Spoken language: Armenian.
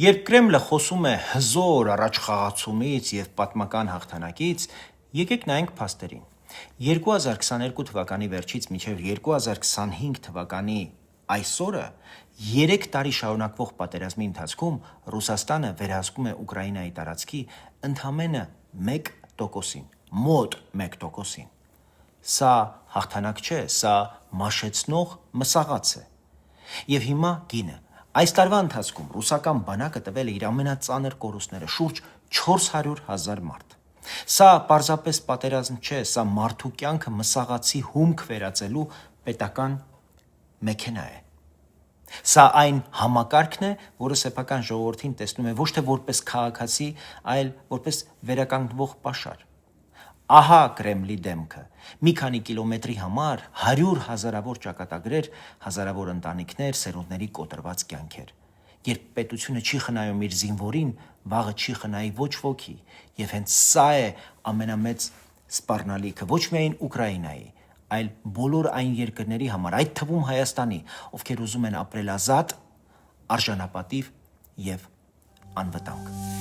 Երբ Կրեմլը խոսում է հզոր առաջխաղացումից և պատմական հաղթանակից, եկեք նայենք փաստերին։ 2022 թվականի վերջից մինչև 2025 թվականի այսօրը 3 տարի շարունակվող պատերազմի ընթացքում Ռուսաստանը վերահսկում է Ուկրաինայի տարածքի ընդամենը 1%-ին, մոտ 1%-ին։ Սա հաղթանակ չէ, սա մաշեցնող մսաղաց է։ Եվ հիմա գինը։ Այս տարվա ընթացքում ռուսական բանակը տվել է իր ամենածանր կորուստները՝ շուրջ 400,000 մարդ։ Սա պարզապես պատերազմ չէ, սա մարդու կյանքը մսաղացի հումք վերածելու պետական մեքենա է։ Սա այն համակարգն է, որը սեփական ժողովրդին տեսնում է ոչ թե որպես քաղաքացի, այլ որպես վերականգնվող պաշար։ Ահա Կրեմլի դեմքը։ Մի քանի կիլոմետրի համար 100,000-ավոր ճակատագրեր, հազարավոր ընտանիքներ, սերունդների կոտրված կյանքեր։ Երբ պետությունը չի խնայում իր զինվորին, վաղը չի խնայի ոչ ոքի, եւ հենց սա է ամենամեծ սպառնալիքը ոչ միայն Ուկրաինայի, այլ բոլոր այն երկրների համար, այդ թվում Հայաստանի, ովքեր ուզում են ապրել ազատ, արժանապատիվ եւ անվտանգ։